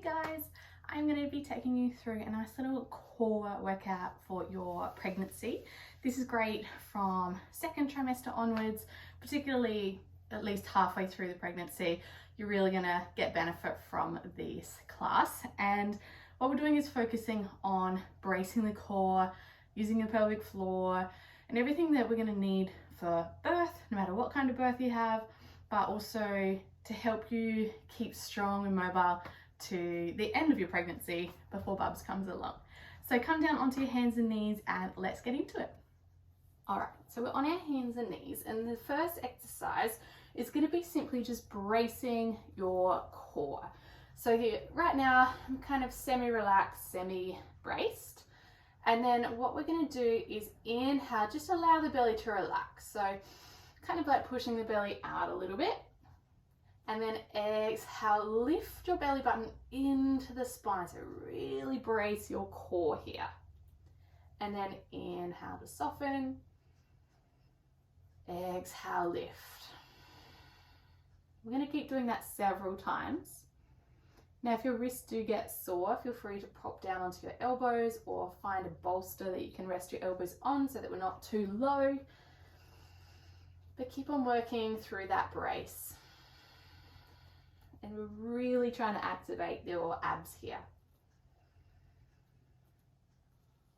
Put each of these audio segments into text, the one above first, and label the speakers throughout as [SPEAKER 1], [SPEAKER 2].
[SPEAKER 1] guys, I'm going to be taking you through a nice little core workout for your pregnancy. This is great from second trimester onwards, particularly at least halfway through the pregnancy. You're really going to get benefit from this class, and what we're doing is focusing on bracing the core, using your pelvic floor and everything that we're going to need for birth, no matter what kind of birth you have, but also to help you keep strong and mobile to the end of your pregnancy before Bubs comes along. So come down onto your hands and knees and let's get into it. All right, so we're on our hands and knees, and the first exercise is going to be simply just bracing your core. So right now I'm kind of semi-relaxed, semi-braced. And then what we're going to do is inhale, just allow the belly to relax. So kind of like pushing the belly out a little bit. And then exhale, lift your belly button into the spine. So really brace your core here. And then inhale to soften. Exhale, lift. We're going to keep doing that several times. Now, if your wrists do get sore, feel free to pop down onto your elbows or find a bolster that you can rest your elbows on so that we're not too low. But keep on working through that brace. And we're really trying to activate your abs here.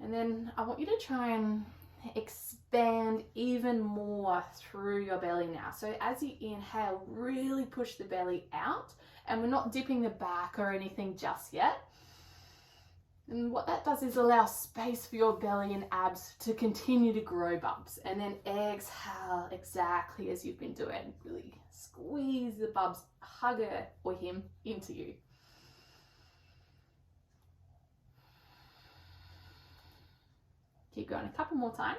[SPEAKER 1] And then I want you to try and expand even more through your belly now. So as you inhale, really push the belly out, and we're not dipping the back or anything just yet. And what that does is allow space for your belly and abs to continue to grow, Bubs. And then exhale exactly as you've been doing. Really squeeze the Bubs, hug her or him into you. Keep going a couple more times.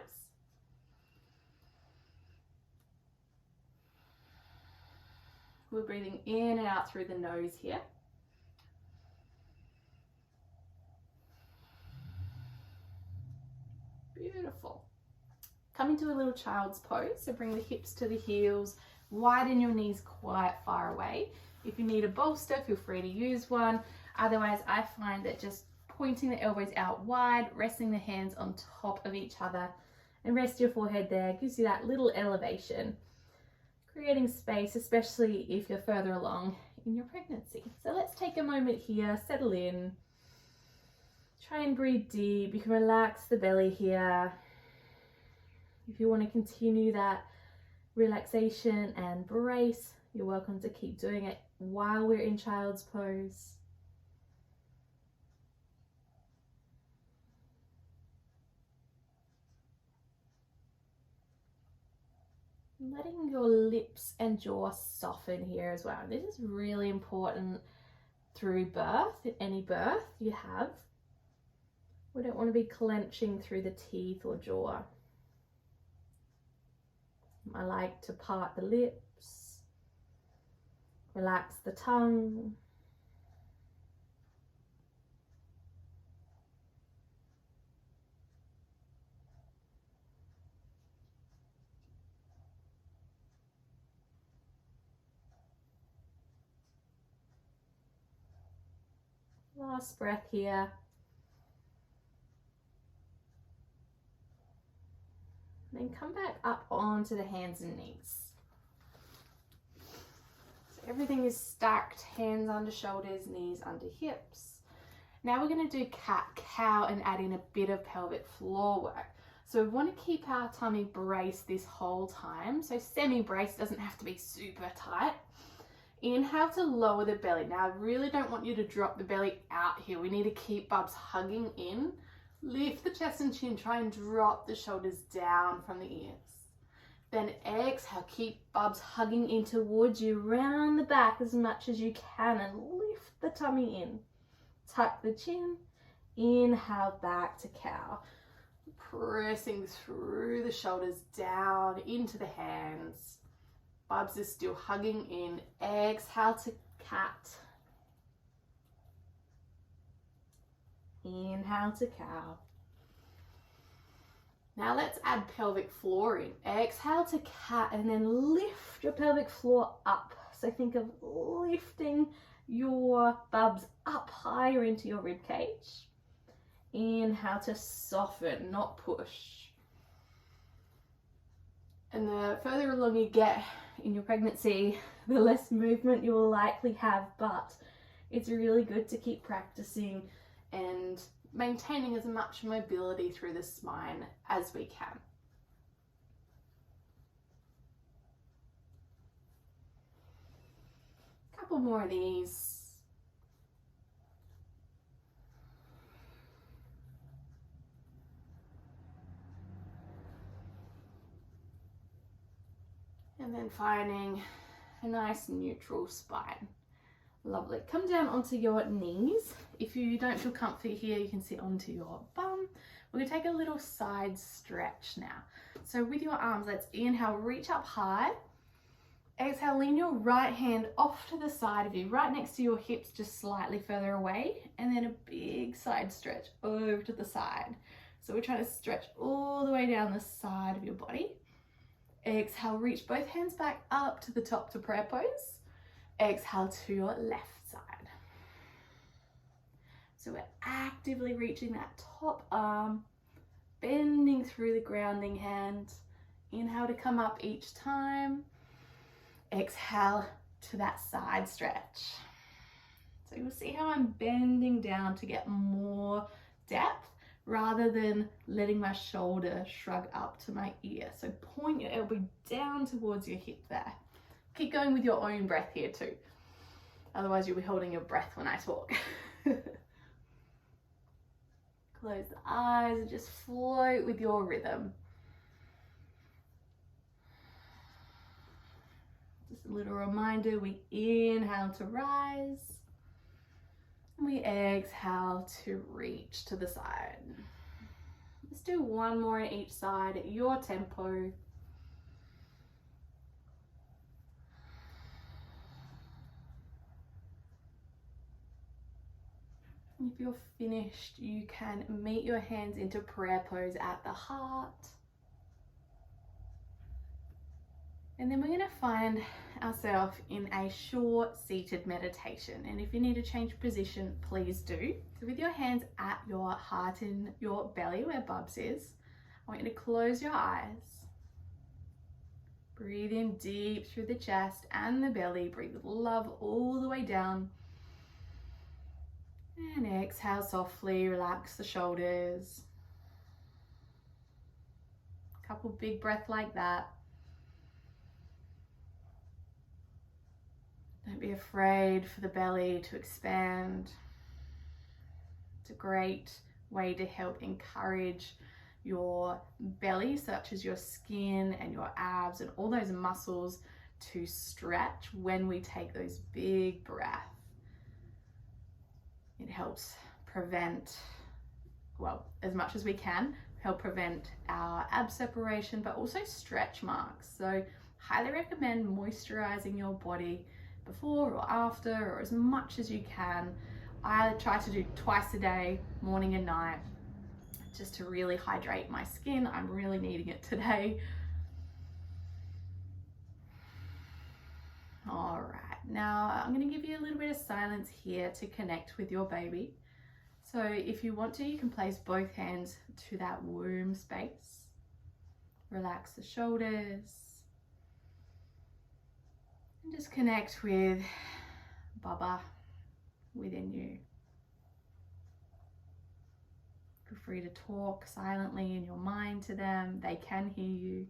[SPEAKER 1] We're breathing in and out through the nose here. Beautiful. Come into a little child's pose. So bring the hips to the heels, widen your knees quite far away. If you need a bolster, feel free to use one. Otherwise, I find that just pointing the elbows out wide, resting the hands on top of each other, and rest your forehead there gives you that little elevation, creating space, especially if you're further along in your pregnancy. So let's take a moment here, settle in, try and breathe deep. You can relax the belly here. If you want to continue that relaxation and brace, you're welcome to keep doing it while we're in child's pose. Letting your lips and jaw soften here as well. This is really important through birth, any birth you have. We don't want to be clenching through the teeth or jaw. I like to part the lips, relax the tongue. Last breath here. And then come back up onto the hands and knees. So everything is stacked, hands under shoulders, knees under hips. Now we're going to do cat-cow and add in a bit of pelvic floor work. So we want to keep our tummy braced this whole time. So semi-braced, doesn't have to be super tight. Inhale to lower the belly. Now I really don't want you to drop the belly out here. We need to keep Bubs hugging in. Lift the chest and chin, try and drop the shoulders down from the ears. Then exhale, keep Bubs hugging in towards you, round the back as much as you can, and lift the tummy in. Tuck the chin, inhale back to cow. Pressing through the shoulders down into the hands. Bubs is still hugging in. Exhale to cat. Inhale to cow. Now let's add pelvic floor in. Exhale to cat and then lift your pelvic floor up. So think of lifting your bubs up higher into your rib cage. Inhale to soften, not push. And the further along you get in your pregnancy, the less movement you will likely have, but it's really good to keep practicing and maintaining as much mobility through the spine as we can. A couple more of these. And then finding a nice neutral spine. Lovely. Come down onto your knees. If you don't feel comfy here, you can sit onto your bum. We're going to take a little side stretch now. So with your arms, let's inhale, reach up high. Exhale, lean your right hand off to the side of you, right next to your hips, just slightly further away. And then a big side stretch over to the side. So we're trying to stretch all the way down the side of your body. Exhale, reach both hands back up to the top to prayer pose. Exhale to your left side. So we're actively reaching that top arm, bending through the grounding hand. Inhale to come up each time. Exhale to that side stretch. So you'll see how I'm bending down to get more depth rather than letting my shoulder shrug up to my ear. So point your elbow down towards your hip there. Keep going with your own breath here too. Otherwise you'll be holding your breath when I talk. Close the eyes and just float with your rhythm. Just a little reminder, we inhale to rise. And we exhale to reach to the side. Let's do one more on each side at your tempo. If you're finished, you can meet your hands into prayer pose at the heart. And then we're going to find ourselves in a short seated meditation. And if you need to change position, please do. So with your hands at your heart and your belly where Bubs is, I want you to close your eyes. Breathe in deep through the chest and the belly. Breathe with love all the way down. And exhale softly, relax the shoulders. A couple big breaths like that. Don't be afraid for the belly to expand. It's a great way to help encourage your belly, such as your skin and your abs and all those muscles, to stretch when we take those big breaths. It helps prevent, well, as much as we can, help prevent our ab separation, but also stretch marks. So highly recommend moisturizing your body before or after, or as much as you can. I try to do twice a day, morning and night, just to really hydrate my skin. I'm really needing it today. All right, now I'm going to give you a little bit of silence here to connect with your baby. So if you want to, you can place both hands to that womb space. Relax the shoulders. And just connect with Baba within you. Feel free to talk silently in your mind to them. They can hear you.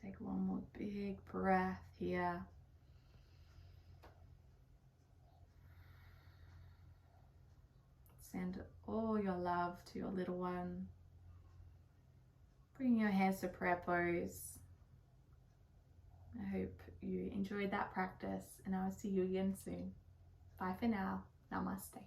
[SPEAKER 1] Take one more big breath here. Send all your love to your little one. Bring your hands to prayer pose. I hope you enjoyed that practice, and I will see you again soon. Bye for now. Namaste.